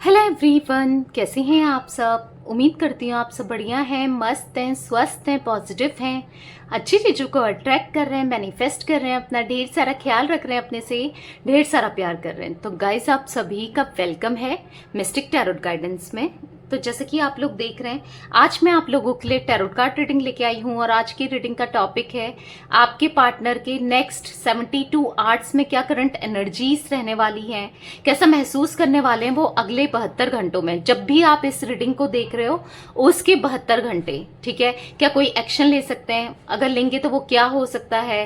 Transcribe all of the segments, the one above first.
Hello everyone, कैसे हैं आप सब। उम्मीद करती हूँ आप सब बढ़िया हैं, मस्त हैं, स्वस्थ हैं, पॉजिटिव हैं, अच्छी चीज़ों को अट्रैक्ट कर रहे हैं, मैनिफेस्ट कर रहे हैं, अपना ढेर सारा ख्याल रख रहे हैं, अपने से ढेर सारा प्यार कर रहे हैं। तो गाइस, आप सभी का वेलकम है मिस्टिक टैरोट गाइडेंस में। तो जैसे कि आप लोग देख रहे हैं, आज मैं आप लोगों के लिए टैरोट कार्ड रीडिंग लेके आई हूँ और आज की रीडिंग का टॉपिक है आपके पार्टनर के नेक्स्ट 72 आवर्स में क्या करंट एनर्जीज रहने वाली हैं, कैसा महसूस करने वाले हैं वो अगले 72 घंटों में। जब भी आप इस रीडिंग को देख रहे हो उसके 72 घंटे, ठीक है, क्या कोई एक्शन ले सकते हैं, अगर लेंगे तो वो क्या हो सकता है,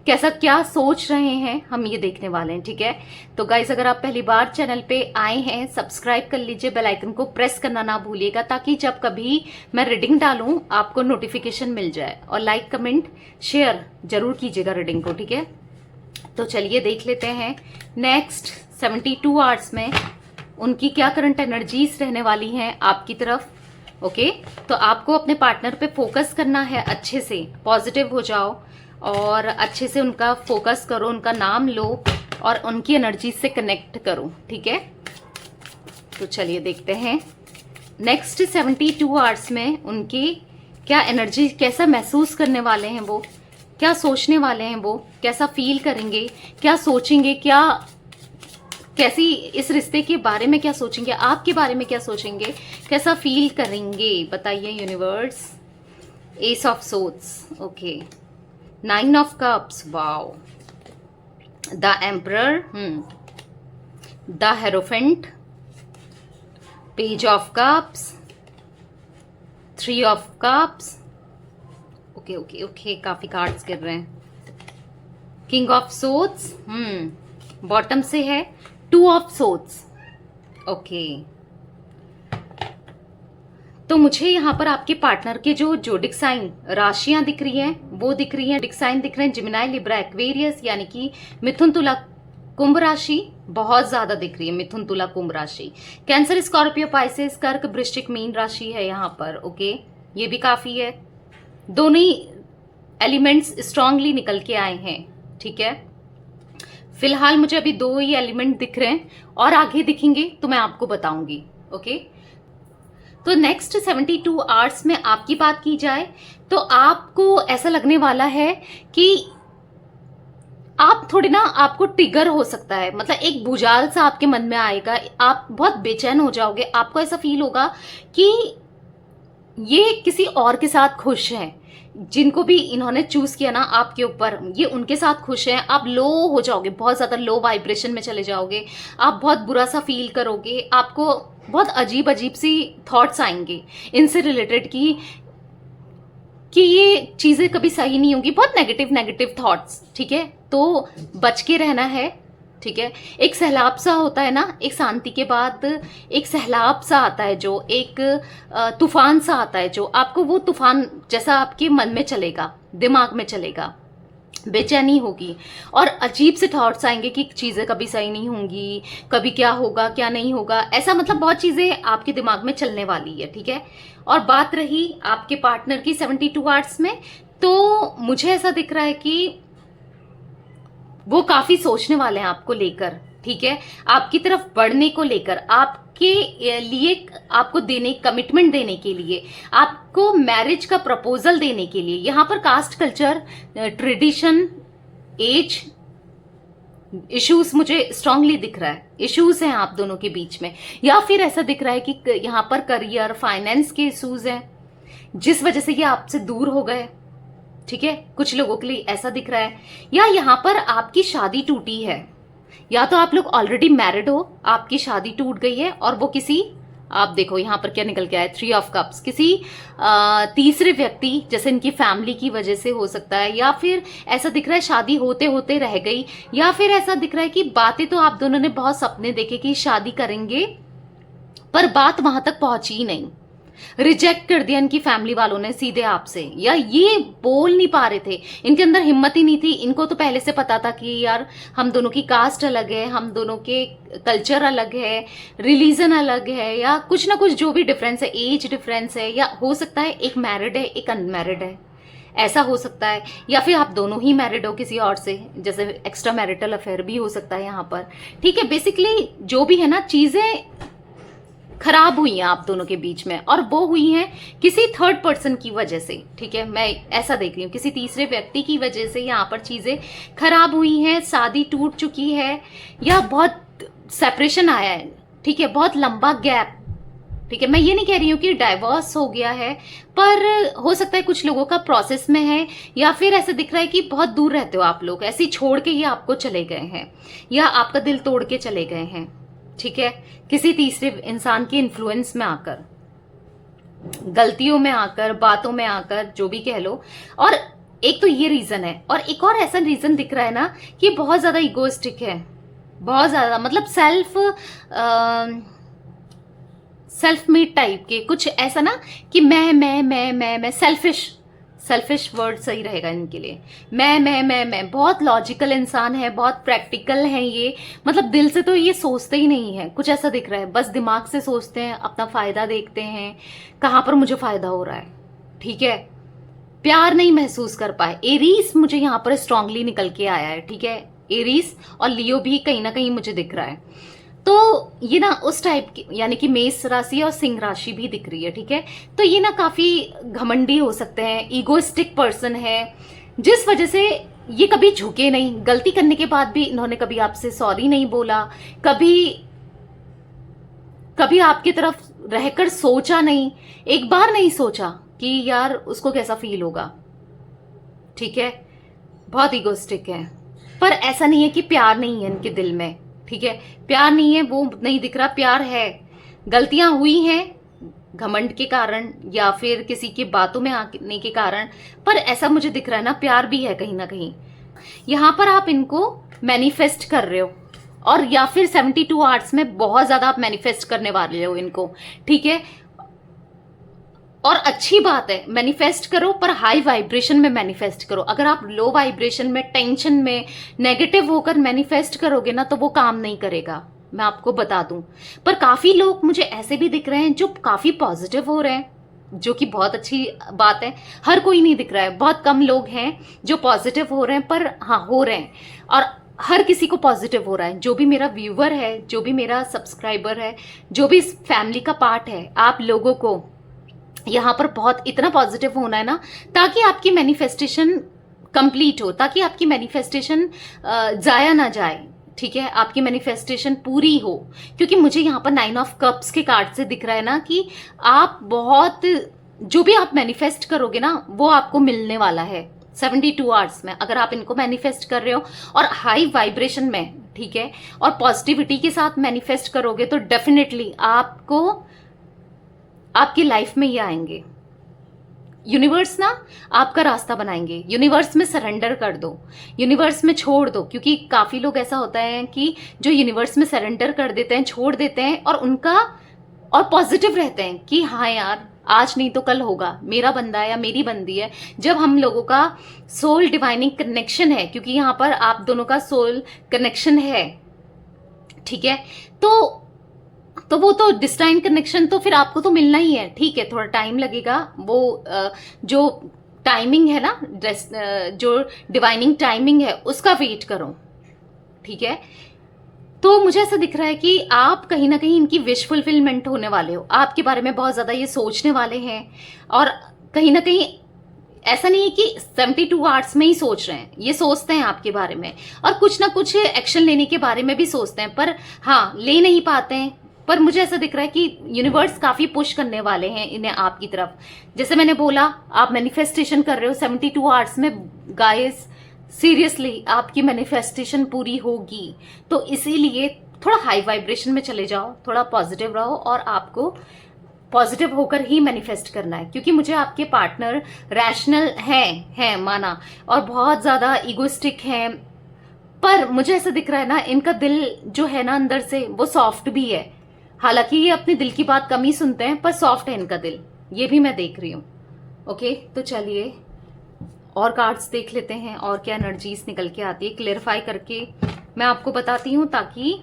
कैसा क्या सोच रहे हैं, हम ये देखने वाले हैं। ठीक है, तो गाइज अगर आप पहली बार चैनल पे आए हैं, सब्सक्राइब कर लीजिए, बेल आइकन को प्रेस करना ना भूलिएगा ताकि जब कभी मैं रीडिंग डालूं आपको नोटिफिकेशन मिल जाए। और लाइक कमेंट शेयर जरूर कीजिएगा रीडिंग को। ठीक है, तो चलिए देख लेते हैं नेक्स्ट 72 आवर्स में उनकी क्या करंट एनर्जीज रहने वाली हैं आपकी तरफ। ओके, तो आपको अपने पार्टनर पे फोकस करना है, अच्छे से पॉजिटिव हो जाओ और अच्छे से उनका फोकस करो, उनका नाम लो और उनकी एनर्जी से कनेक्ट करो। ठीक है, तो चलिए देखते हैं नेक्स्ट 72 आवर्स में उनकी क्या एनर्जी, कैसा महसूस करने वाले हैं वो, क्या सोचने वाले हैं वो, कैसा फील करेंगे, क्या सोचेंगे, क्या कैसी इस रिश्ते के बारे में क्या सोचेंगे, आपके बारे में क्या सोचेंगे, कैसा फील करेंगे, बताइए universe. S of swords, okay, 9 of cups, wow, the emperor, the hierophant, page of cups, 3 of cups, okay okay okay, काफी कार्ड्स गिर रहे हैं। किंग ऑफ सोर्ड्स, बॉटम से है 2 ऑफ सोर्ड्स, ओके। तो मुझे यहाँ पर आपके पार्टनर के जो जोडिक साइन राशियां दिख रही हैं वो दिख रही हैं, जोडिक साइन दिख रहे हैं जिमिनाई, लिब्रा, एक्वेरियस, यानी कि मिथुन, तुला, कुंभ राशि बहुत ज्यादा दिख रही है। मिथुन, तुला, कुंभ राशि, कैंसर, स्कॉर्पियो, पाइसेस, कर्क, वृश्चिक, मीन राशि है यहाँ पर। ओके, ये भी काफी है, दोनों ही एलिमेंट्स स्ट्रांगली निकल के आए हैं। ठीक है, फिलहाल मुझे अभी 2 ही एलिमेंट दिख रहे हैं और आगे दिखेंगे तो मैं आपको बताऊंगी। ओके, तो नेक्स्ट 72 आवर्स में आपकी बात की जाए तो आपको ऐसा लगने वाला है कि आप थोड़े ना, आपको ट्रिगर हो सकता है, मतलब एक भूचाल सा आपके मन में आएगा, आप बहुत बेचैन हो जाओगे, आपको ऐसा फील होगा कि ये किसी और के साथ खुश हैं, जिनको भी इन्होंने चूज किया ना आपके ऊपर, ये उनके साथ खुश हैं। आप लो हो जाओगे, बहुत ज्यादा लो वाइब्रेशन में चले जाओगे, आप बहुत बुरा सा फील करोगे, आपको बहुत अजीब अजीब सी थॉट्स आएंगे इनसे रिलेटेड कि ये चीजें कभी सही नहीं होंगी, बहुत नेगेटिव नेगेटिव थॉट्स। ठीक है, तो बच के रहना है। ठीक है, एक सैलाब सा होता है ना, एक शांति के बाद एक सैलाब सा आता है, जो एक तूफान सा आता है, जो आपको वो तूफान जैसा आपके मन में चलेगा, दिमाग में चलेगा, बेचैनी होगी और अजीब से थॉट्स आएंगे कि चीजें कभी सही नहीं होंगी, कभी क्या होगा क्या नहीं होगा, ऐसा मतलब बहुत चीजें आपके दिमाग में चलने वाली है। ठीक है, और बात रही आपके पार्टनर की 72 आवर्स में, तो मुझे ऐसा दिख रहा है कि वो काफी सोचने वाले हैं आपको लेकर। ठीक है, आपकी तरफ बढ़ने को लेकर, आपके लिए, आपको देने, कमिटमेंट देने के लिए, आपको मैरिज का प्रपोजल देने के लिए। यहां पर caste, culture, tradition, age issues मुझे स्ट्रांगली दिख रहा है, इश्यूज हैं आप दोनों के बीच में, या फिर ऐसा दिख रहा है कि यहां पर करियर, फाइनेंस के इश्यूज हैं जिस वजह से ये आपसे दूर हो गए। ठीक है, कुछ लोगों के लिए ऐसा दिख रहा है, या यहां पर आपकी शादी टूटी है, या तो आप लोग ऑलरेडी मैरिड हो, आपकी शादी टूट गई है और वो किसी, आप देखो यहां पर क्या निकल के आया, 3 ऑफ कप्स, किसी तीसरे व्यक्ति, जैसे इनकी फैमिली की वजह से हो सकता है, या फिर ऐसा दिख रहा है शादी होते होते रह गई, या फिर ऐसा दिख रहा है कि बातें तो आप दोनों ने बहुत सपने देखे कि शादी करेंगे, पर बात वहां तक पहुंची ही नहीं, रिजेक्ट कर दिया इनकी फैमिली वालों ने सीधे आपसे, या ये बोल नहीं पा रहे थे, इनके अंदर हिम्मत ही नहीं थी। इनको तो पहले से पता था कि यार हम दोनों की कास्ट अलग है, हम दोनों के कल्चर अलग है, रिलीजन अलग है, या कुछ ना कुछ जो भी डिफरेंस है, एज डिफरेंस है, या हो सकता है एक मैरिड है एक अनमैरिड है, ऐसा हो सकता है, या फिर आप दोनों ही मैरिड हो किसी और से, जैसे एक्स्ट्रा मैरिटल अफेयर भी हो सकता है यहाँ पर। ठीक है, बेसिकली जो भी है ना, चीजें खराब हुई हैं आप दोनों के बीच में, और वो हुई हैं किसी थर्ड पर्सन की वजह से। ठीक है, मैं ऐसा देख रही हूँ, किसी तीसरे व्यक्ति की वजह से यहाँ पर चीजें खराब हुई हैं, शादी टूट चुकी है, या बहुत सेपरेशन आया है। ठीक है, बहुत लंबा गैप। ठीक है, मैं ये नहीं कह रही हूँ कि डाइवोर्स हो गया है, पर हो सकता है कुछ लोगों का प्रोसेस में है, या फिर ऐसा दिख रहा है कि बहुत दूर रहते हो आप लोग, ऐसे ही छोड़ के ये आपको चले गए हैं, या आपका दिल तोड़ के चले गए हैं। ठीक है, किसी तीसरे इंसान के इन्फ्लुएंस में आकर, गलतियों में आकर, बातों में आकर, जो भी कह लो। और एक तो ये रीजन है, और एक और ऐसा रीजन दिख रहा है ना कि बहुत ज्यादा इगोइस्टिक है, बहुत ज्यादा, मतलब सेल्फ मेड टाइप के, कुछ ऐसा ना कि मैं सेल्फिश वर्ड सही रहेगा इनके लिए। मैं बहुत लॉजिकल इंसान है, बहुत प्रैक्टिकल है ये, मतलब दिल से तो ये सोचते ही नहीं है, कुछ ऐसा दिख रहा है, बस दिमाग से सोचते हैं, अपना फायदा देखते हैं, कहाँ पर मुझे फायदा हो रहा है। ठीक है, प्यार नहीं महसूस कर पाए। एरीज मुझे यहाँ पर स्ट्रांगली निकल के आया है। ठीक है, एरीज और लियो भी कहीं ना कहीं मुझे दिख रहा है। तो ये ना उस टाइप की, यानी कि मेष राशि और सिंह राशि भी दिख रही है। ठीक है, तो ये ना काफी घमंडी हो सकते हैं, इगोइस्टिक पर्सन है, जिस वजह से ये कभी झुके नहीं। गलती करने के बाद भी इन्होंने कभी आपसे सॉरी नहीं बोला, कभी आपकी तरफ रहकर सोचा नहीं, एक बार नहीं सोचा कि यार उसको कैसा फील होगा। ठीक है, बहुत इगोइस्टिक है, पर ऐसा नहीं है कि प्यार नहीं है इनके दिल में। ठीक है, प्यार नहीं है वो नहीं दिख रहा, प्यार है। गलतियां हुई हैं घमंड के कारण, या फिर किसी की बातों में आने के कारण, पर ऐसा मुझे दिख रहा है ना, प्यार भी है कहीं ना कहीं। यहां पर आप इनको मैनिफेस्ट कर रहे हो, और या फिर 72 आवर्स में बहुत ज्यादा आप मैनिफेस्ट करने वाले हो इनको। ठीक है, और अच्छी बात है, मैनिफेस्ट करो, पर हाई वाइब्रेशन में मैनिफेस्ट करो। अगर आप लो वाइब्रेशन में, टेंशन में, नेगेटिव होकर मैनिफेस्ट करोगे ना, तो वो काम नहीं करेगा, मैं आपको बता दूं। पर काफी लोग मुझे ऐसे भी दिख रहे हैं जो काफी पॉजिटिव हो रहे हैं, जो कि बहुत अच्छी बात है। हर कोई नहीं दिख रहा है, बहुत कम लोग हैं जो पॉजिटिव हो रहे हैं, पर हाँ हो रहे हैं, और हर किसी को पॉजिटिव हो रहा है। जो भी मेरा व्यूअर है, जो भी मेरा सब्सक्राइबर है, जो भी इस फैमिली का पार्ट है, आप लोगों को यहाँ पर बहुत इतना पॉजिटिव होना है ना, ताकि आपकी मैनिफेस्टेशन कंप्लीट हो, ताकि आपकी मैनिफेस्टेशन जाया ना जाए। ठीक है, आपकी मैनिफेस्टेशन पूरी हो, क्योंकि मुझे यहाँ पर 9 ऑफ कप्स के कार्ड से दिख रहा है ना कि आप बहुत, जो भी आप मैनिफेस्ट करोगे ना वो आपको मिलने वाला है 72 आवर्स में, अगर आप इनको मैनिफेस्ट कर रहे हो और हाई वाइब्रेशन में। ठीक है, और पॉजिटिविटी के साथ मैनिफेस्ट करोगे तो डेफिनेटली आपको आपकी लाइफ में ये आएंगे। यूनिवर्स ना आपका रास्ता बनाएंगे, यूनिवर्स में सरेंडर कर दो, यूनिवर्स में छोड़ दो, क्योंकि काफी लोग ऐसा होता है कि जो यूनिवर्स में सरेंडर कर देते हैं, छोड़ देते हैं, और पॉजिटिव रहते हैं कि हाँ यार आज नहीं तो कल होगा, मेरा बंदा है या मेरी बंदी है। जब हम लोगों का सोल डिवाइनिंग कनेक्शन है, क्योंकि यहाँ पर आप दोनों का सोल कनेक्शन है। ठीक है, तो वो तो डिस्टाइन कनेक्शन तो फिर आपको तो मिलना ही है। ठीक है, थोड़ा टाइम लगेगा, वो जो टाइमिंग है ना, जो डिवाइनिंग टाइमिंग है उसका वेट करो। ठीक है, तो मुझे ऐसा दिख रहा है कि आप कहीं ना कहीं इनकी विश फुलफिलमेंट होने वाले हो, आपके बारे में बहुत ज्यादा ये सोचने वाले हैं, और कहीं ना कहीं ऐसा नहीं है कि 72 आवर्स में ही सोच रहे हैं, ये सोचते हैं आपके बारे में, और कुछ ना कुछ एक्शन लेने के बारे में भी सोचते हैं, पर हाँ ले नहीं पाते हैं। पर मुझे ऐसा दिख रहा है कि यूनिवर्स काफी पुश करने वाले हैं इन्हें आपकी तरफ। जैसे मैंने बोला, आप मैनिफेस्टेशन कर रहे हो 72 आवर्स में, गाइस सीरियसली आपकी मैनिफेस्टेशन पूरी होगी। तो इसीलिए थोड़ा हाई वाइब्रेशन में चले जाओ, थोड़ा पॉजिटिव रहो, और आपको पॉजिटिव होकर ही मैनिफेस्ट करना है, क्योंकि मुझे आपके पार्टनर रैशनल हैं माना, और बहुत ज्यादा इगोइस्टिक हैं, पर मुझे ऐसा दिख रहा है ना इनका दिल जो है ना अंदर से वो सॉफ्ट भी है। हालांकि ये अपने दिल की बात कम ही सुनते हैं, पर सॉफ्ट है इनका दिल, ये भी मैं देख रही हूँ। ओके, तो चलिए और कार्ड्स देख लेते हैं और क्या एनर्जीज निकल के आती है, क्लेरिफाई करके मैं आपको बताती हूँ, ताकि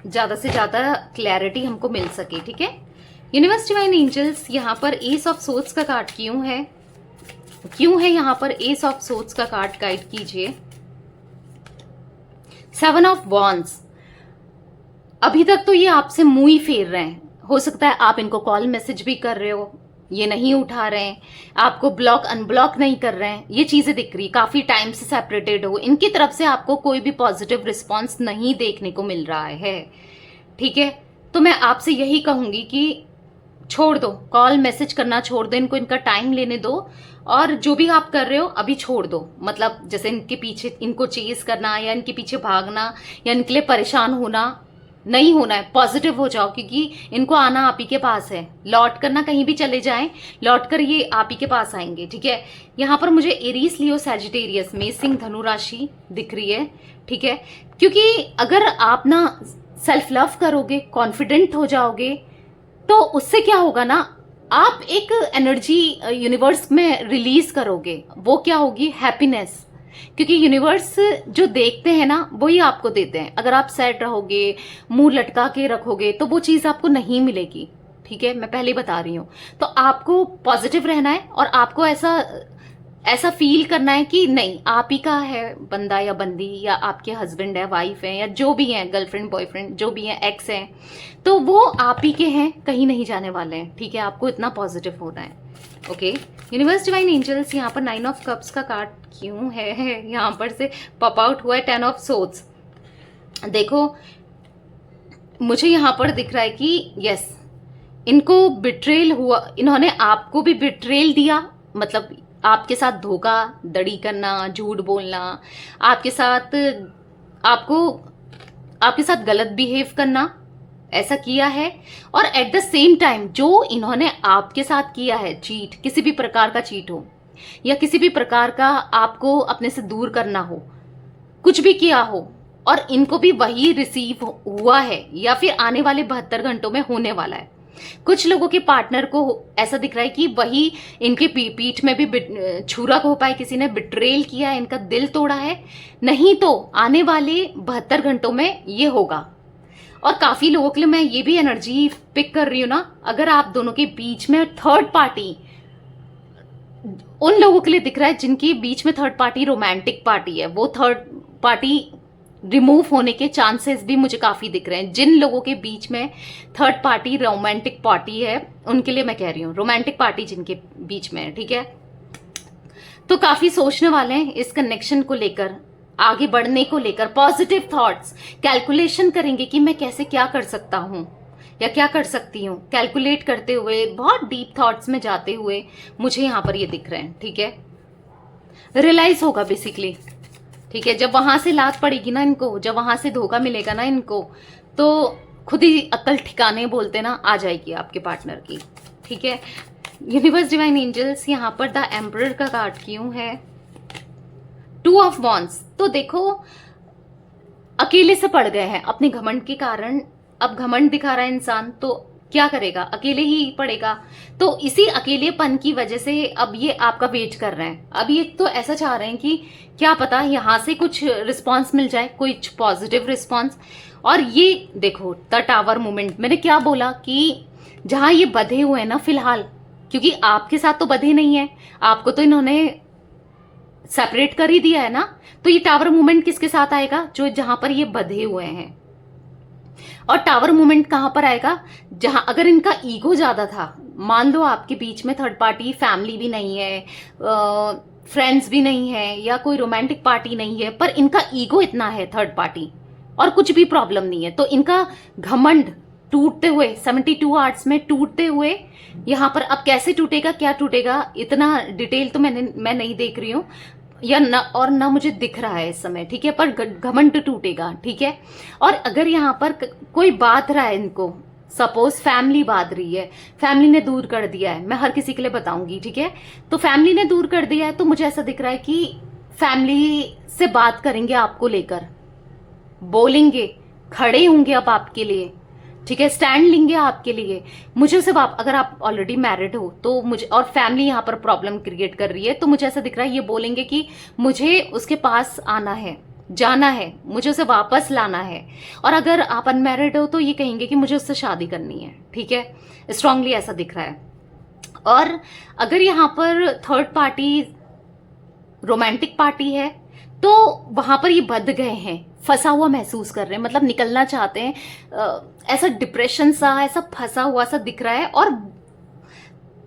ज्यादा से ज्यादा क्लैरिटी हमको मिल सके। ठीक है, यूनिवर्स डिवाइन एंजल्स, यहाँ पर एस ऑफ सोर्ड्स का कार्ड क्यों है यहाँ पर एस ऑफ सोर्ड्स का कार्ड, गाइड कीजिए। 7 ऑफ वॉन्ड्स, अभी तक तो ये आपसे मुंह ही फेर रहे हैं। हो सकता है आप इनको कॉल मैसेज भी कर रहे हो, ये नहीं उठा रहे हैं, आपको ब्लॉक अनब्लॉक नहीं कर रहे हैं, ये चीजें दिख रही, काफी टाइम से सेपरेटेड हो, इनकी तरफ से आपको कोई भी पॉजिटिव रिस्पॉन्स नहीं देखने को मिल रहा है। ठीक है, तो मैं आपसे यही कहूंगी कि छोड़ दो, कॉल मैसेज करना छोड़ दो, इनको इनका टाइम लेने दो, और जो भी आप कर रहे हो अभी छोड़ दो। मतलब जैसे इनके पीछे इनको चेज करना या इनके पीछे भागना या इनके लिए परेशान होना नहीं होना है। पॉजिटिव हो जाओ, क्योंकि इनको आना आप ही के पास है। लौट कर ना कहीं भी चले जाएं, लौट कर ये आप ही के पास आएंगे। ठीक है, यहाँ पर मुझे एरीज, लियो, सैजिटेरियस, मेष, सिंह, धनु राशि दिख रही है। ठीक है, क्योंकि अगर आप ना सेल्फ लव करोगे, कॉन्फिडेंट हो जाओगे, तो उससे क्या होगा ना, आप एक एनर्जी यूनिवर्स में रिलीज करोगे। वो क्या होगी? हैप्पीनेस। क्योंकि यूनिवर्स जो देखते हैं ना वो ही आपको देते हैं। अगर आप सैड रहोगे, मुंह लटका के रखोगे, तो वो चीज आपको नहीं मिलेगी। ठीक है, मैं पहले ही बता रही हूँ। तो आपको पॉजिटिव रहना है और आपको ऐसा फील करना है कि नहीं, आप ही का है बंदा या बंदी, या आपके हस्बैंड है, वाइफ है, या जो भी है, गर्लफ्रेंड, बॉयफ्रेंड, जो भी है, एक्स है, तो वो आप ही के हैं, कहीं नहीं जाने वाले हैं। ठीक है, आपको इतना पॉजिटिव होना है। ओके, यूनिवर्स, डिवाइन एंजल्स, यहाँ पर 9 ऑफ कप्स का कार्ड क्यों है यहाँ पर से पॉप आउट हुआ है? 10 ऑफ सोर्ड्स। देखो, मुझे यहाँ पर दिख रहा है कि यस, इनको बिट्रेल हुआ, इन्होंने आपको भी बिट्रेल दिया। मतलब आपके साथ धोखा धड़ी करना, झूठ बोलना, आपके साथ गलत बिहेव करना, ऐसा किया है। और एट द सेम टाइम जो इन्होंने आपके साथ किया है, चीट, किसी भी प्रकार का चीट हो या किसी भी प्रकार का आपको अपने से दूर करना हो, कुछ भी किया हो, और इनको भी वही रिसीव हुआ है या फिर आने वाले 72 घंटों में होने वाला है। कुछ लोगों के पार्टनर को ऐसा दिख रहा है कि वही इनके पीठ में भी छुरा को पाए, किसी ने बिट्रेल किया है, इनका दिल तोड़ा है। नहीं तो आने वाले 72 घंटों में ये होगा। और काफी लोगों के लिए मैं ये भी एनर्जी पिक कर रही हूं ना, अगर आप दोनों के बीच में थर्ड पार्टी, उन लोगों के लिए दिख रहा है जिनके बीच में थर्ड पार्टी रोमांटिक पार्टी है, वो थर्ड पार्टी रिमूव होने के चांसेस भी मुझे काफी दिख रहे हैं। जिन लोगों के बीच में थर्ड पार्टी रोमांटिक पार्टी है, उनके लिए मैं कह रही हूँ, रोमांटिक पार्टी जिनके बीच में है। ठीक है, तो काफी सोचने वाले हैं इस कनेक्शन को लेकर, आगे बढ़ने को लेकर। पॉजिटिव थॉट्स, कैलकुलेशन करेंगे कि मैं कैसे क्या कर सकता हूं या क्या कर सकती हूँ, कैलकुलेट करते हुए, बहुत डीप थॉट्स में जाते हुए मुझे यहाँ पर ये दिख रहे हैं। ठीक है, रियलाइज होगा बेसिकली। ठीक है, जब वहां से लात पड़ेगी ना इनको, जब वहां से धोखा मिलेगा ना इनको, तो खुद ही अक्ल ठिकाने बोलते ना आ जाएगी आपके पार्टनर की। ठीक है, यूनिवर्स, डिवाइन एंजल्स, यहाँ पर द एम्परर का कार्ड क्यों है? 2 ऑफ वॉन्ड्स। तो देखो, अकेले से पड़ गए हैं अपने घमंड के कारण। अब घमंड दिखा रहा है इंसान, तो क्या करेगा? अकेले ही पड़ेगा। तो इसी अकेलेपन की वजह से अब ये आपका वेट कर रहे हैं। अब ये तो ऐसा चाह रहे हैं कि क्या पता यहां से कुछ रिस्पांस मिल जाए, कुछ पॉजिटिव रिस्पांस। और ये देखो, द टावर मूवमेंट, मैंने क्या बोला कि जहां ये बंधे हुए हैं ना फिलहाल, क्योंकि आपके साथ तो बंधे नहीं है, आपको तो इन्होंने सेपरेट कर ही दिया है ना, तो ये टावर मूवमेंट किसके साथ आएगा? जो जहां पर ये बंधे हुए हैं। और टावर मूवमेंट कहां पर आएगा? जहां अगर इनका ईगो ज्यादा था, मान लो आपके बीच में थर्ड पार्टी, फैमिली भी नहीं है, फ्रेंड्स भी नहीं है, या कोई रोमांटिक पार्टी नहीं है, पर इनका ईगो इतना है थर्ड पार्टी, और कुछ भी प्रॉब्लम नहीं है, तो इनका घमंड टूटते हुए 72 आवर्स में टूटते हुए यहां पर अब कैसे टूटेगा, क्या टूटेगा, इतना डिटेल तो मैं नहीं देख रही हूं, या न और ना मुझे दिख रहा है इस समय। ठीक है, पर घमंड टूटेगा। ठीक है, और अगर यहाँ पर कोई बात रहा है इनको, सपोज फैमिली बात रही है, फैमिली ने दूर कर दिया है, मैं हर किसी के लिए बताऊंगी। ठीक है, तो फैमिली ने दूर कर दिया है, तो मुझे ऐसा दिख रहा है कि फैमिली से बात करेंगे, आपको लेकर बोलेंगे, खड़े होंगे अब आपके लिए। ठीक है, स्टैंड लेंगे आपके लिए। मुझे सिर्फ अगर आप ऑलरेडी मैरिड हो तो मुझे, और फैमिली यहाँ पर प्रॉब्लम क्रिएट कर रही है, तो मुझे ऐसा दिख रहा है ये बोलेंगे कि मुझे उसके पास आना है, जाना है, मुझे उसे वापस लाना है। और अगर आप अनमैरिड हो तो ये कहेंगे कि मुझे उससे शादी करनी है। ठीक है, स्ट्रांगली ऐसा दिख रहा है। और अगर यहाँ पर थर्ड पार्टी रोमांटिक पार्टी है, तो वहां पर ये बंध गए हैं फंसा हुआ महसूस कर रहे हैं, मतलब निकलना चाहते हैं, ऐसा डिप्रेशन सा, ऐसा फंसा हुआ सा दिख रहा है। और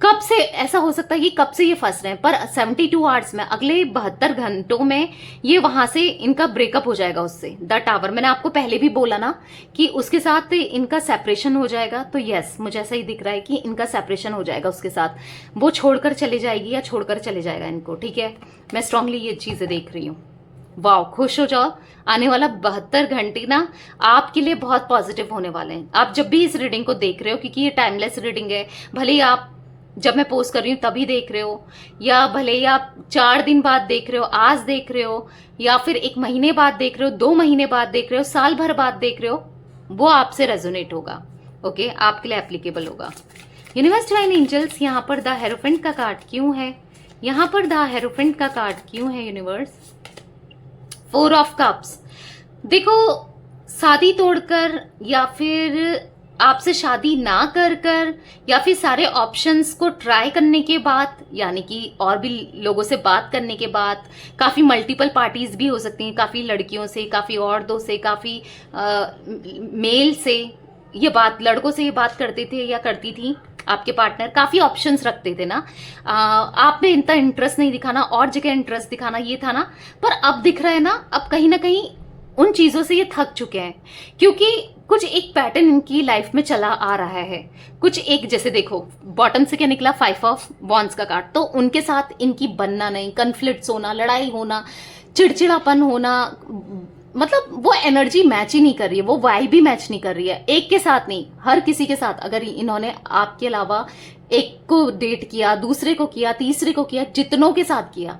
कब से ऐसा हो सकता है कि कब से ये फंस रहे हैं, पर 72 आवर्स में, अगले 72 घंटों में ये वहां से इनका ब्रेकअप हो जाएगा उससे। द टावर, मैंने आपको पहले भी बोला ना कि उसके साथ इनका सेपरेशन हो जाएगा। तो यस, मुझे ऐसा ही दिख रहा है कि इनका सेपरेशन हो जाएगा उसके साथ, वो छोड़कर चले जाएगी या छोड़कर चले जाएगा इनको। ठीक है, मैं स्ट्रांगली ये चीजें देख रही हूँ। वाह, खुश हो जाओ, आने वाला 72 घंटे ना आपके लिए बहुत पॉजिटिव होने वाले हैं। आप जब भी इस रीडिंग को देख रहे हो, क्योंकि ये टाइमलेस रीडिंग है, भले ही आप जब मैं पोस्ट कर रही हूँ तभी देख रहे हो, या भले ही आप 4 दिन बाद देख रहे हो, आज देख रहे हो, या फिर 1 महीने बाद देख रहे हो, 2 महीने बाद देख रहे हो, साल भर बाद देख रहे हो, वो आपसे रेजोनेट होगा। ओके, आपके लिए एप्लीकेबल होगा। यूनिवर्स डिवाइन एंजल्स, यहाँ पर द हेरोफेंट का कार्ड क्यों है? यहाँ पर द हेरोफेंट का कार्ड क्यों है यूनिवर्स? 4 of cups. देखो, शादी तोड़कर या फिर आपसे शादी ना कर या फिर सारे ऑप्शंस को ट्राई करने के बाद, यानी कि और भी लोगों से बात करने के बाद, काफ़ी मल्टीपल पार्टीज भी हो सकती हैं, काफ़ी लड़कियों से, काफ़ी औरतों से, काफ़ी मेल से ये बात, लड़कों से ये बात करते थे या करती थी आपके पार्टनर, काफ़ी ऑप्शंस रखते थे ना। आप में इतना इंटरेस्ट नहीं दिखाना, और जगह इंटरेस्ट दिखाना, ये था ना। पर अब दिख रहा है ना, अब कहीं ना कहीं उन चीज़ों से ये थक चुके हैं, क्योंकि कुछ एक पैटर्न इनकी लाइफ में चला आ रहा है। कुछ एक, जैसे देखो बॉटम से क्या निकला, 5 ऑफ वॉन्ड्स का कार्ड। तो उनके साथ इनकी बनना नहीं, कन्फ्लिक्ट्स होना, लड़ाई होना, चिड़चिड़ापन होना, मतलब वो एनर्जी मैच ही नहीं कर रही है, वो वाइब भी मैच नहीं कर रही है। एक के साथ नहीं, हर किसी के साथ। अगर इन्होंने आपके अलावा एक को डेट किया, दूसरे को किया, तीसरे को किया, जितनों के साथ किया,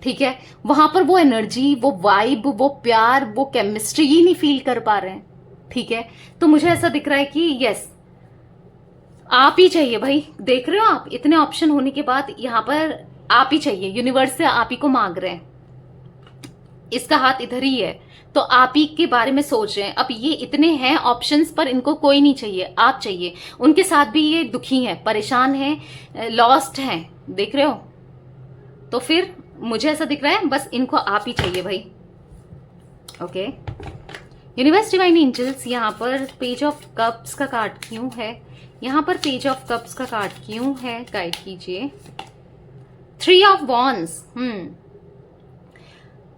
ठीक है, वहां पर वो एनर्जी, वो वाइब, वो प्यार, वो केमिस्ट्री ही नहीं फील कर पा रहे हैं। ठीक है, तो मुझे ऐसा दिख रहा है कि यस, आप ही चाहिए भाई। देख रहे हो आप, इतने ऑप्शन होने के बाद यहाँ पर आप ही चाहिए, यूनिवर्स से आप ही को मांग रहे हैं, इसका हाथ इधर ही है, तो आप ही के बारे में सोच रहे हैं। अब ये इतने हैं ऑप्शंस, पर इनको कोई नहीं चाहिए, आप चाहिए। उनके साथ भी ये दुखी हैं, परेशान हैं, लॉस्ट हैं, देख रहे हो। तो फिर मुझे ऐसा दिख रहा है बस इनको आप ही चाहिए भाई। ओके, यूनिवर्स डिवाइन एंजल्स, यहाँ पर पेज ऑफ कप्स का कार्ड क्यों है? यहाँ पर पेज ऑफ कप्स का कार्ड क्यों है? गाइड कीजिए। 3 ऑफ वॉन्ड्स।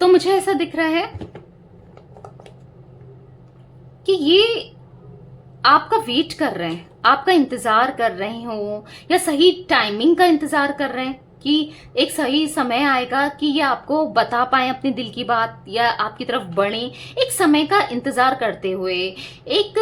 तो मुझे ऐसा दिख रहा है कि ये आपका वेट कर रहे हैं, आपका इंतजार कर रहे हो, या सही टाइमिंग का इंतजार कर रहे हैं कि एक सही समय आएगा कि ये आपको बता पाए अपने दिल की बात, या आपकी तरफ बढ़े। एक समय का इंतजार करते हुए, एक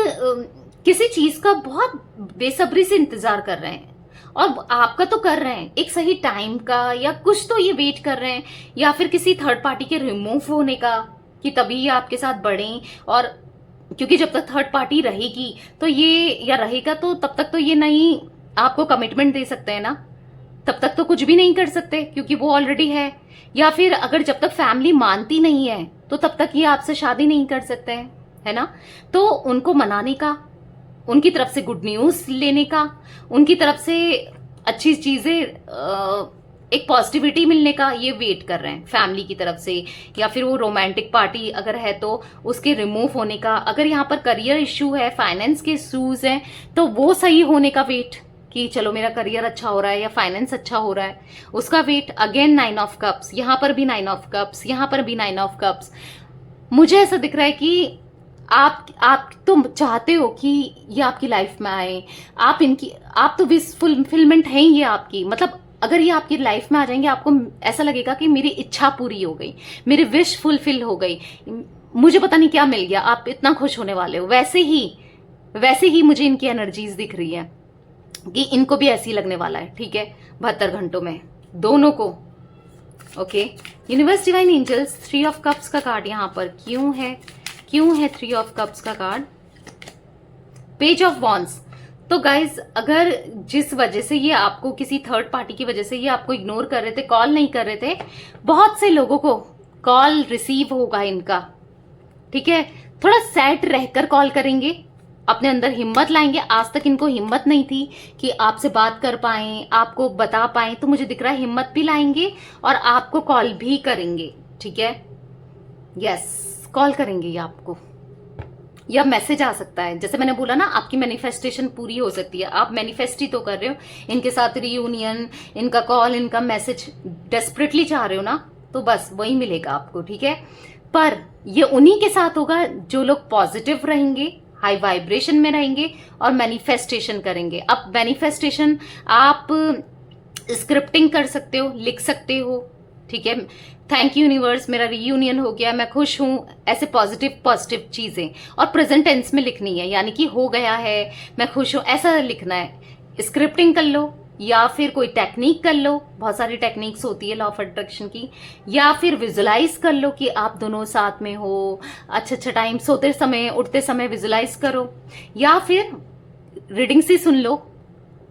किसी चीज का बहुत बेसब्री से इंतजार कर रहे हैं, और आपका तो कर रहे हैं, एक सही टाइम का या कुछ तो ये वेट कर रहे हैं, या फिर किसी थर्ड पार्टी के रिमूव होने का, कि तभी ये आपके साथ बढ़ें। और क्योंकि जब तक थर्ड पार्टी रहेगी तो ये, या रहेगा, तो तब तक तो ये नहीं आपको कमिटमेंट दे सकते हैं ना, तब तक तो कुछ भी नहीं कर सकते क्योंकि वो ऑलरेडी है। या फिर अगर जब तक फैमिली मानती नहीं है तो तब तक ये आपसे शादी नहीं कर सकते हैं, है ना। तो उनको मनाने का, उनकी तरफ से गुड न्यूज लेने का, उनकी तरफ से अच्छी चीजें, एक पॉजिटिविटी मिलने का ये वेट कर रहे हैं फैमिली की तरफ से। या फिर वो रोमांटिक पार्टी अगर है तो उसके रिमूव होने का। अगर यहाँ पर करियर इश्यू है, फाइनेंस के इश्यूज हैं, तो वो सही होने का वेट, कि चलो मेरा करियर अच्छा हो रहा है या फाइनेंस अच्छा हो रहा है, उसका वेट। अगेन 9 ऑफ कप्स, यहाँ पर भी 9 ऑफ कप्स, यहाँ पर भी 9 ऑफ कप्स। मुझे ऐसा दिख रहा है कि आप तो चाहते हो कि ये आपकी लाइफ में आए, आप तो विश फुलफिलमेंट है ये आपकी। मतलब अगर ये आपकी लाइफ में आ जाएंगे, आपको ऐसा लगेगा कि मेरी इच्छा पूरी हो गई, मेरी विश फुलफिल हो गई, मुझे पता नहीं क्या मिल गया, आप इतना खुश होने वाले हो। वैसे ही मुझे इनकी एनर्जीज दिख रही है कि इनको भी ऐसी लगने वाला है। ठीक है, 72 घंटों में दोनों को। Okay, universe divine angels, 3 of cups का कार्ड यहाँ पर क्यों है? 3 ऑफ कप्स का कार्ड? Page of wands. तो गाइज, अगर जिस वजह से ये आपको, किसी थर्ड पार्टी की वजह से ये आपको इग्नोर कर रहे थे, कॉल नहीं कर रहे थे, बहुत से लोगों को कॉल रिसीव होगा इनका। ठीक है, थोड़ा सेट रहकर कॉल करेंगे, अपने अंदर हिम्मत लाएंगे। आज तक इनको हिम्मत नहीं थी कि आपसे बात कर पाएं, आपको बता पाएं, तो मुझे दिख रहा है हिम्मत भी लाएंगे और आपको कॉल भी करेंगे। ठीक है, यस, कॉल करेंगे ये आपको, या मैसेज आ सकता है। जैसे मैंने बोला ना, आपकी मैनिफेस्टेशन पूरी हो सकती है। आप मैनिफेस्ट ही तो कर रहे हो, इनके साथ रियूनियन, इनका कॉल, इनका मैसेज डेस्परेटली चाह रहे हो ना, तो बस वही मिलेगा आपको, ठीक है। पर ये उन्हीं के साथ होगा जो लोग पॉजिटिव रहेंगे, हाई वाइब्रेशन में रहेंगे और मैनिफेस्टेशन करेंगे। अब मैनिफेस्टेशन आप स्क्रिप्टिंग कर सकते हो, लिख सकते हो, ठीक है। थैंक यू यूनिवर्स, मेरा रीयूनियन हो गया, मैं खुश हूं, ऐसे पॉजिटिव पॉजिटिव चीजें, और प्रेजेंट टेंस में लिखनी है, यानी कि हो गया है, मैं खुश हूं, ऐसा लिखना है। स्क्रिप्टिंग कर लो, या फिर कोई टेक्निक कर लो, बहुत सारी टेक्निक्स होती है लॉ ऑफ अट्रैक्शन की, या फिर विजुलाइज कर लो कि आप दोनों साथ में हो, अच्छा टाइम, सोते समय उठते समय विजुलाइज करो, या फिर रीडिंग से सुन लो,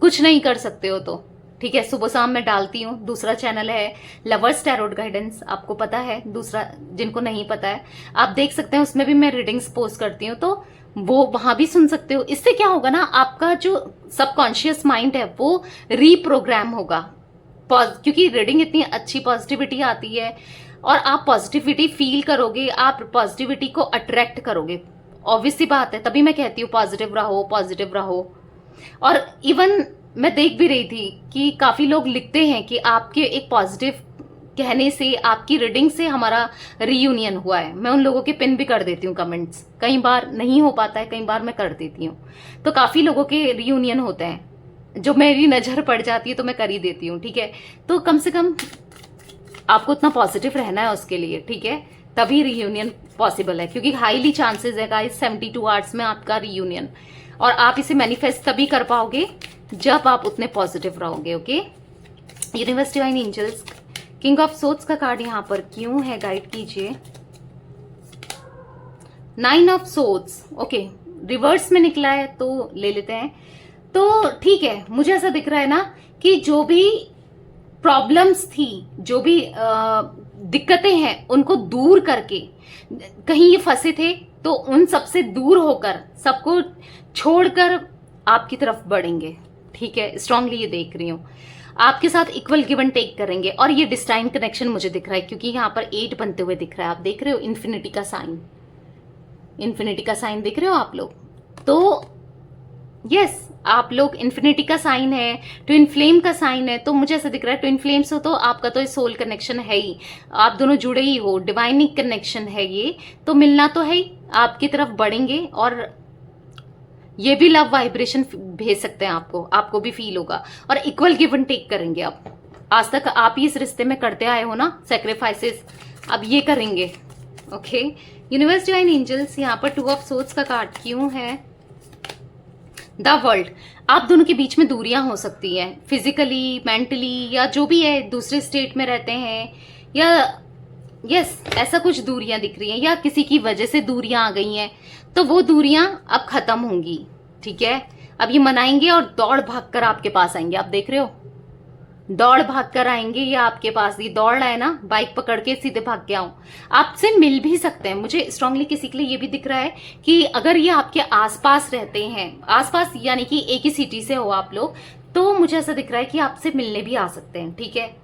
कुछ नहीं कर सकते हो तो, ठीक है। सुबह शाम मैं डालती हूँ। दूसरा चैनल है लवर्स टैरोट गाइडेंस, आपको पता है, दूसरा जिनको नहीं पता है आप देख सकते हैं, उसमें भी मैं रीडिंग्स पोस्ट करती हूँ, तो वो वहां भी सुन सकते हो। इससे क्या होगा ना, आपका जो सबकॉन्शियस माइंड है वो रीप्रोग्राम होगा, क्योंकि रीडिंग इतनी अच्छी पॉजिटिविटी आती है और आप पॉजिटिविटी फील करोगे, आप पॉजिटिविटी को अट्रैक्ट करोगे। ऑब्वियस सी बात है, तभी मैं कहती हूँ पॉजिटिव रहो, पॉजिटिव रहो। और इवन मैं देख भी रही थी कि काफी लोग लिखते हैं कि आपके एक पॉजिटिव कहने से, आपकी रीडिंग से हमारा रीयूनियन हुआ है। मैं उन लोगों के पिन भी कर देती हूँ कमेंट्स, कई बार नहीं हो पाता है, कई बार मैं कर देती हूँ, तो काफी लोगों के रीयूनियन होते हैं, जो मेरी नजर पड़ जाती है तो मैं कर ही देती हूँ, ठीक है। तो कम से कम आपको इतना पॉजिटिव रहना है उसके लिए, ठीक है, तभी रीयूनियन पॉसिबल है, क्योंकि हाईली चांसेस है गाइस 72 आवर्स में आपका रीयूनियन, और आप इसे मैनिफेस्ट तभी कर पाओगे जब आप उतने पॉजिटिव रहोगे, okay. Universe divine angels, king of swords का कार्ड यहाँ पर क्यों है, गाइड कीजिए। 9 ऑफ सोर्ड्स, ओके, रिवर्स में निकला है तो ले लेते हैं। तो ठीक है, मुझे ऐसा दिख रहा है ना कि जो भी प्रॉब्लम्स थी, जो भी दिक्कतें हैं, उनको दूर करके, कहीं ये फंसे थे तो उन सबसे दूर होकर, सबको छोड़कर आपकी तरफ बढ़ेंगे, ठीक है। स्ट्रांगली ये देख रही हूं, आपके साथ इक्वल गिव एंड टेक करेंगे। और ये डिस्टाइन कनेक्शन मुझे दिख रहा है, क्योंकि यहाँ पर 8 बनते हुए दिख रहा है, आप देख रहे हो इन्फिनिटी का साइन, इन्फिनिटी का साइन दिख रहे हो आप लोग। तो यस, आप लोग इन्फिनिटी का साइन है, ट्विन फ्लेम का साइन है, तो मुझे ऐसा दिख रहा है ट्विन फ्लेम्स हो तो आपका तो सोल कनेक्शन है ही, आप दोनों जुड़े ही हो, डिवाइनिक कनेक्शन है ये, तो मिलना तो है ही, आपकी तरफ बढ़ेंगे और ये भी लव वाइब्रेशन भेज सकते हैं आपको, आपको भी फील होगा, और इक्वल गिव एंड टेक करेंगे। अब आज तक आप ही इस रिश्ते में करते आए हो ना सेक्रीफाइसेस, अब ये करेंगे, ओके। यूनिवर्स डिवाइन एंजल्स, यहाँ पर 2 ऑफ सोर्ड्स का कार्ड क्यों है, द वर्ल्ड। आप दोनों के बीच में दूरियां हो सकती हैं, फिजिकली, मेंटली, या जो भी है, दूसरे स्टेट में रहते हैं, या यस ऐसा कुछ दूरियां दिख रही हैं, या किसी की वजह से दूरियां आ गई हैं, तो वो दूरियां अब खत्म होंगी, ठीक है। अब ये मनाएंगे और दौड़ भाग कर आपके पास आएंगे, आप देख रहे हो, दौड़ भाग कर आएंगे ये आपके पास। ये दौड़ रहा है ना, बाइक पकड़ के सीधे भाग के आऊं, आपसे मिल भी सकते हैं। मुझे स्ट्रांगली किसी के लिए ये भी दिख रहा है कि अगर ये आपके आसपास रहते हैं, आसपास यानी कि एक ही सिटी से हो आप लोग, तो मुझे ऐसा दिख रहा है कि आपसे मिलने भी आ सकते हैं, ठीक है।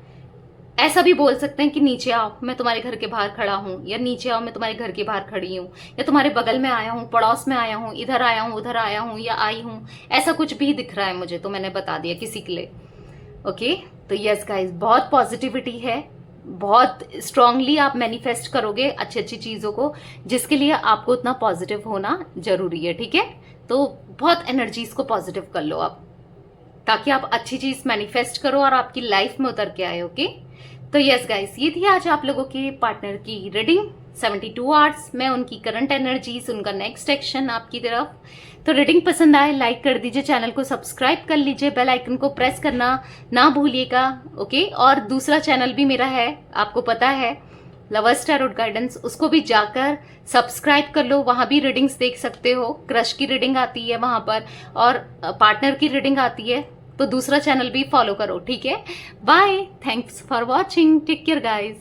ऐसा भी बोल सकते हैं कि नीचे आओ, मैं तुम्हारे घर के बाहर खड़ा हूँ, या नीचे आओ, मैं तुम्हारे घर के बाहर खड़ी हूँ, या तुम्हारे बगल में आया हूँ, पड़ोस में आया हूँ, इधर आया हूँ, उधर आया हूँ, या आई हूँ, ऐसा कुछ भी दिख रहा है मुझे, तो मैंने बता दिया किसी के लिए, ओके। तो यस गाइस, बहुत पॉजिटिविटी है, बहुत स्ट्रांगली आप मैनिफेस्ट करोगे अच्छी अच्छी चीजों को, जिसके लिए आपको उतना पॉजिटिव होना जरूरी है, ठीक है। तो बहुत एनर्जीज को पॉजिटिव कर लो आप, ताकि आप अच्छी चीज मैनिफेस्ट करो और आपकी लाइफ में उतर के आए, ओके। तो यस गाइस, ये थी आज आप लोगों के पार्टनर की रीडिंग 72 आवर्स में, उनकी करंट एनर्जीज, उनका नेक्स्ट एक्शन आपकी तरफ। तो रीडिंग पसंद आए लाइक कर दीजिए, चैनल को सब्सक्राइब कर लीजिए, बेल आइकन को प्रेस करना ना भूलिएगा, ओके। और दूसरा चैनल भी मेरा है, आपको पता है, लवर्स टैरोट गाइडेंस, उसको भी जाकर सब्सक्राइब कर लो, वहां भी रीडिंग्स देख सकते हो। क्रश की रीडिंग आती है वहां पर, और पार्टनर की रीडिंग आती है, तो दूसरा चैनल भी फॉलो करो, ठीक है। Bye, thanks for watching, take care guys.